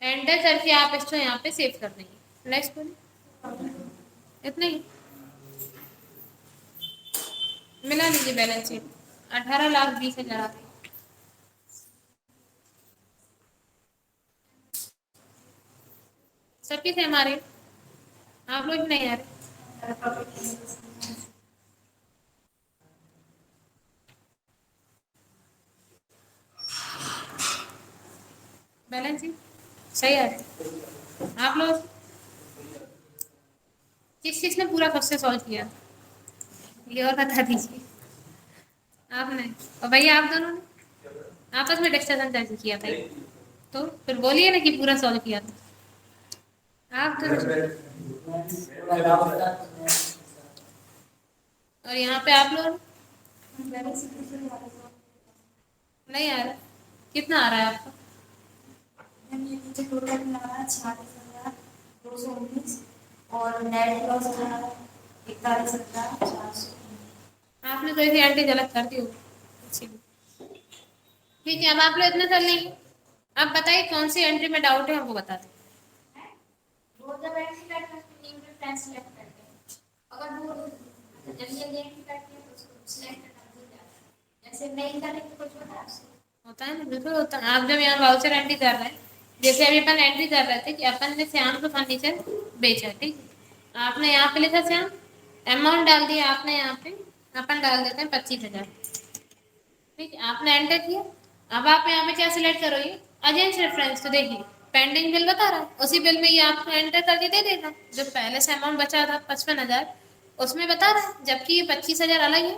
Enter करके आप इसको यहाँ पे सेव कर देंगे। नेक्स्ट बोलिए। इतना ही मिला लीजिए बैलेंस शीट 18,20,000 आ गई। सबकी थे हमारे, आप लोग नहीं आ रहे। बैलेंस शीट सही आ रही। आप लोग किस ने पूरा क्वेश्चन सॉल्व किया, ये और बता दीजिए। आपने और भैया आप दोनों ने आपस में डिस्कशन कैसे किया था? तो फिर बोलिए ना कि पूरा सॉल्व किया था आप तो। और यहाँ पे आप लोग नहीं आ रहा। कितना आ रहा है आपका? टोटल मिला 46,219 और नेट लॉस 41,400। आपने तो ऐसी एंट्री गलत कर दी होगी। ठीक है, अब आप लोग इतना कर लेंगे। अब बताइए कौन सी एंट्री में डाउट है, हमको बता दें। वो जब एंट्री करते हैं तो न्यू रेफरेंस सिलेक्ट करते हैं। अगर वो जब ये एंट्री करते हैं तो उसको सिलेक्ट कर दिया जाता है। जैसे नहीं करें तो कुछ होता है ना, बिल्कुल होता है। आप जब यहाँ वाउचर एंट्री कर रहे हैं, जैसे अभी अपन एंट्री कर रहे थे कि अपन ने श्याम को फर्नीचर बेचा, ठीक। आपने यहाँ पे लिखा श्याम, अमाउंट डाल दिया आपने यहाँ पे, अपन डाल देते हैं 25,000, ठीक है। आपने एंटर किया। अब आप यहाँ पे क्या सिलेक्ट करोगे? अजेंस रेफरेंस। तो देखिए पेंडिंग बिल बता रहा है, उसी बिल में ये आपको एंटर करके दे देगा। जो पहले से अमाउंट बचा था 55,000, उसमें बता रहा है, जबकि ये 25,000 अलग है,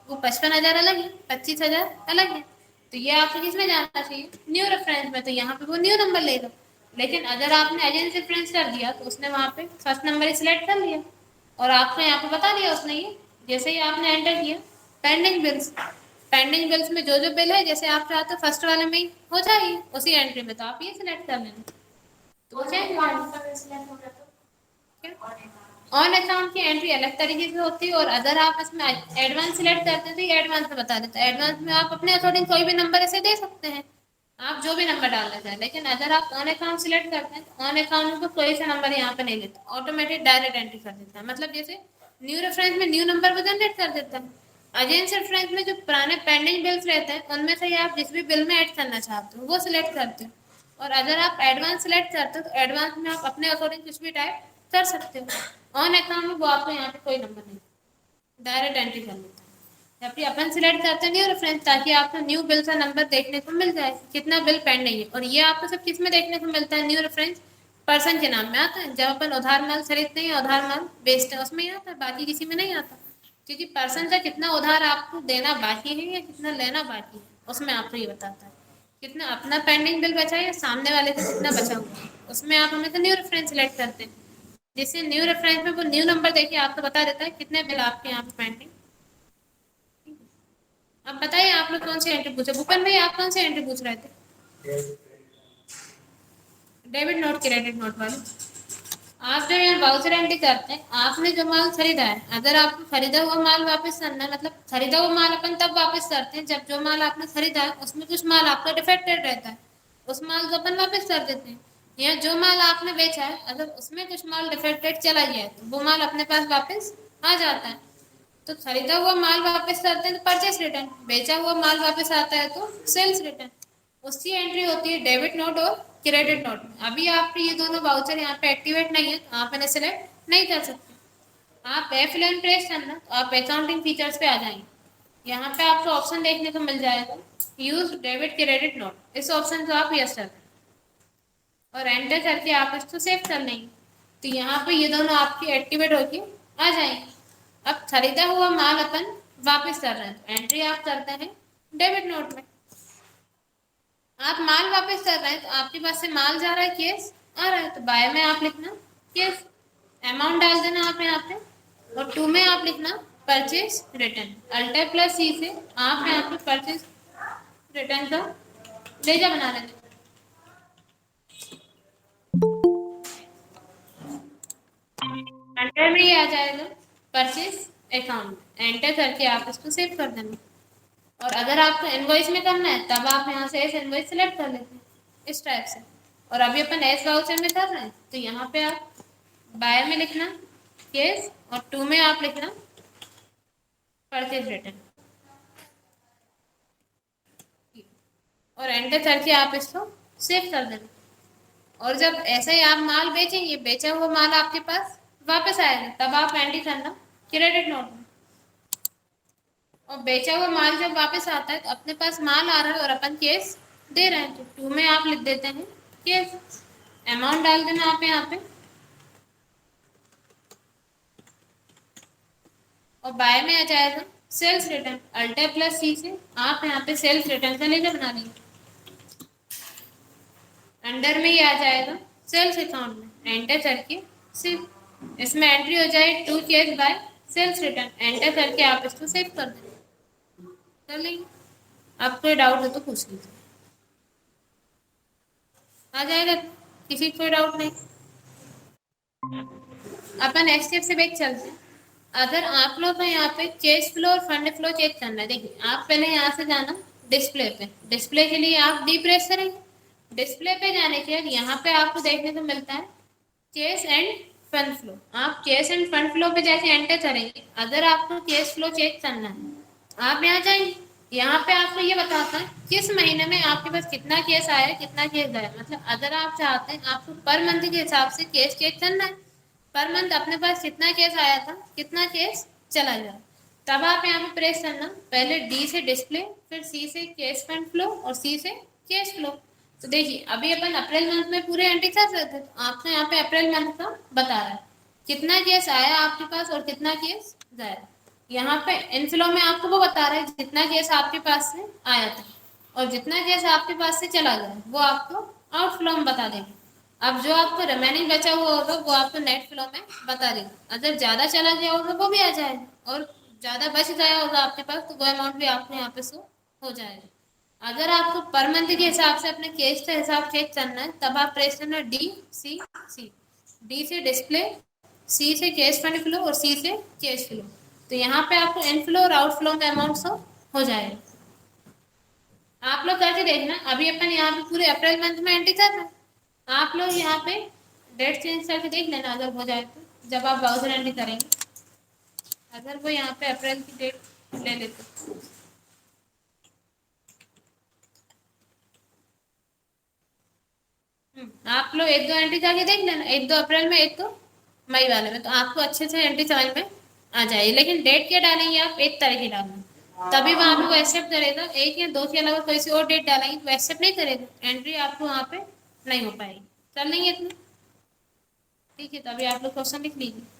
वो 55,000 अलग है, 25,000 अलग है। तो ये आपको किस में जाना चाहिए? न्यू रेफरेंस में। तो यहाँ पे वो न्यू नंबर लेगा। लेकिन अगर आपने एजेंस रेफरेंस कर दिया तो उसने वहाँ पे फर्स्ट नंबर ही सिलेक्ट कर लिया और आपको यहाँ पे बता दिया उसने। ये जैसे ही आपने एंटर किया पेंडिंग बिल्स, पेंडिंग बिल्स में जो जो बिल है, जैसे आप चाहते हो फर्स्ट वाले में ही हो जाए उसी एंट्री में, तो आप ये सिलेक्ट कर लेना। तो हो जाएगा। ऑन अकाउंट की एंट्री अलग तरीके से होती है, और अगर आप इसमें एडवांस सिलेक्ट करते हैं तो ये एडवांस में बता देता है। एडवांस में आप अपने अकॉर्डिंग कोई भी नंबर ऐसे दे सकते हैं, आप जो भी नंबर डालना चाहें। लेकिन अगर आप ऑन अकाउंट सिलेक्ट करते हैं तो ऑन अकाउंट में कोई सा नंबर यहाँ पे नहीं लेता, ऑटोमेटिक डायरेक्ट एंट्री कर देता है। मतलब जैसे न्यू रेफरेंस में न्यू नंबर को जनरेट कर देता है। अजेंस रेफरेंस में जो पुराने पेंडिंग बिल्स रहते हैं उनमें से आप जिस भी बिल में ऐड करना चाहते हो वो सिलेक्ट करते हो। और अगर आप एडवांस सिलेक्ट करते हो तो एडवांस में आप अपने अकॉर्डिंग कुछ भी टाइप कर सकते हो। ऑन अकाउंट में वो आपको यहाँ पे कोई नंबर नहीं, डायरेक्ट एंट्री कर लेता है। जबकि अपन सिलेक्ट करते हैं न्यू रेफरेंस, ताकि आपको न्यू बिल का नंबर देखने को मिल जाए, कितना बिल पेंडिंग है। और ये आपको सब किस में देखने को मिलता है? न्यू रेफरेंस पर्सन के नाम में आता है। जब अपन उधार माल खरीदते हैं या उधार माल बेचते हैं उसमें ही आता है, बाकी किसी में नहीं आता। क्योंकि पर्सन का कितना उधार आपको देना बाकी है या कितना लेना बाकी है, उसमें आपको ये बताता है कितना अपना पेंडिंग बिल बचा है या सामने वाले का कितना बचा हुआ है। उसमें आप हमें तो न्यू रेफरेंस सिलेक्ट करते हैं, जिससे न्यू रेफरेंस में वो न्यू नंबर देके आपको बता देता है कितने बिल आपके यहाँ पे पेंडिंग। अब बताइए आप लोग कौन सी एंट्री पूछे? भूपेन भाई आप कौन सी एंट्री पूछ रहे थे? डेबिट नोट क्रेडिट नोट वाली। आप जब यहाँ वाउचर एंट्री करते हैं, आपने जो माल खरीदा है, अगर आपको खरीदा हुआ माल वापस करना है, मतलब खरीदा हुआ माल अपन तब वापस करते हैं जब जो माल आपने खरीदा है उसमें कुछ माल आपका डिफेक्टेड रहता है, उस माल को अपन वापस कर देते हैं। या जो माल आपने बेचा है अगर उसमें कुछ माल डिफेक्टेड चला गया है तो वो माल अपने पास वापस आ जाता है। तो खरीदा हुआ माल वापस करते हैं तो परचेस रिटर्न, बेचा हुआ माल वापस आता है तो सेल्स रिटर्न। उसकी एंट्री होती है डेबिट नोट और क्रेडिट नोट में। अभी आपके ये दोनों वाउचर यहाँ पे एक्टिवेट नहीं है तो आप इन्हें सिलेक्ट नहीं कर सकते। आप F11 प्रेस करना तो आप अकाउंटिंग फीचर्स पे आ जाएंगे। यहाँ पे आपको ऑप्शन देखने को मिल जाएगा यूज डेबिट क्रेडिट नोट, इस ऑप्शन को आप यस कर दें और एंटर करके आप इसको सेव कर लेंगे। तो यहाँ पे ये दोनों आपकी एक्टिवेट होके आ जाएंगे। अब खरीदा हुआ माल अपन वापस कर रहे हैं तो एंट्री आप करते हैं डेबिट नोट में। आप माल वापस कर रहे हैं तो आपके पास से माल जा रहा है, केस आ रहा है, तो बाय में आप लिखना केस, अमाउंट डाल देना आप यहाँ पे, और टू में आप लिखना परचेज रिटर्न। अल्टर प्लस सी से आप यहाँ पे परचेज रिटर्न का लेजा बना लेते। अंडर में ये आ जाएगा परचेज अकाउंट, एंटर करके आप इसको सेव कर देना। और अगर आपको इनवॉइस में करना है तब आप यहाँ से इस इनवॉइस सेलेक्ट कर लेते हैं इस टाइप से। और अभी अपन एस वाउचर में कर रहे हैं, तो यहाँ पे आप बाय में लिखना केस और 2 में आप लिखना परचेज रिटर्न और एंटर करके आप इसको सेव कर देना। और जब ऐसा ही आप माल बेचेंगे, बेचा हुआ माल आपके पास वापस आएगा, तब आप एंट्री करना क्रेडिट नोट में। और बेचा हुआ माल जब वापस आता है तो अपने पास माल आ रहा है और अपन केस दे रहे हैं, तो 2 में आप लिख देते हैं केस, अमाउंट डाल देना आप यहाँ पे। और बाय में आ जाएगा सेल्स रिटर्न, अल्टर प्लस सी से आप यहाँ पे सेल्स रिटर्न का लेजर बना लेंगे। अंडर में ही आ जाएगा सेल्स अकाउंट में, एंटर करके सिर्फ इसमें एंट्री हो जाए 2 case by sales return, enter करके आप इसको सेव कर देंगे, कर लेंगे। आप कोई डाउट हो तो पूछ लीजिए, आ जाएगा, किसी कोई डाउट नहीं। अपन नेक्स्ट स्टेप से बैक चलते हैं। अगर आप लोग को यहाँ पे कैश फ्लो और फंड फ्लो चेक करना है, देखिए आप पहले यहाँ से जाना डिस्प्ले पे, डिस्प्ले के लिए आप डी प्रेस करेंगे। डिस्प्ले पे जाने के बाद यहाँ पे आपको देखने को मिलता है कैश एंड फंड फ्लो, आप कैश एंड फंड फ्लो पे जैसे एंटर करेंगे, अगर आपको कैश फ्लो चेक करना है आप यहाँ जाएंगे। यहाँ पे आपको ये बताता है किस महीने में आपके पास कितना केस आया कितना केस गया, मतलब अगर आप चाहते हैं आपको पर मंथ के हिसाब से केस चेक करना है, पर मंथ अपने पास कितना केस आया था कितना केस चला गया, तब आप यहाँ पे प्रेस करना पहले डी से डिस्प्ले, फिर सी से केस फंड फ्लो और सी से केस फ्लो। तो देखिए अभी अपन अप्रैल मंथ में पूरे एंट्री कर रहे थे, तो आपको यहाँ पे अप्रैल मंथ का बता रहा है कितना केस आया आपके पास और कितना केस गया। यहाँ पे इनफ्लो में आपको वो बता रहा है जितना केस आपके पास से आया था और जितना केस आपके पास से चला गया वो आपको आउटफ्लो में बता देगा। अब जो आपको रिमेनिंग बचा हुआ होगा वो आपको नेट फ्लो में बता देगा, अगर ज़्यादा चला गया होगा वो भी आ जाएगा और ज़्यादा बच गया होगा आपके पास तो वो अमाउंट भी आपको यहाँ पे शो हो जाएगा। अगर आपको पर मंथ के हिसाब से अपने केस का हिसाब चेक करना है तब आप प्रेस करना डी सी सी, डी से डिस्प्ले, सी से कैश फंड फ्लो और सी से कैश फ्लो, तो यहाँ पे आपको इनफ्लो और आउटफ्लो का अमाउंट शो हो जाएगा। आप लोग करके देखना, अभी अपन यहाँ पे पूरे अप्रैल मंथ में एंट्री कर रहे हैं, आप लोग यहाँ पे डेट चेंज करके देख लेना अगर हो जाए तो, जब आप ब्राउजर एंट्री करेंगे अगर वो यहाँ पे अप्रैल की डेट ले लेते। आप लोग 1-2 एंट्री करके देख लेना, 1-2 अप्रैल में 1-2 मई वाले में, तो आपको अच्छे से एंट्री समझ में आ जाएगी। लेकिन डेट क्या डालेंगे आप, 1 तारीख की डालना, तभी वहाँ आपको एक्सेप्ट करेगा। 1 या 2 के अलावा कोई सी और डेट डालेंगे तो एक्सेप्ट नहीं करेगा, एंट्री आपको वहाँ पे नहीं हो पाएगी। कर लेंगे इतना, ठीक है। तो अभी आप लोग क्वेश्चन लिख लीजिए।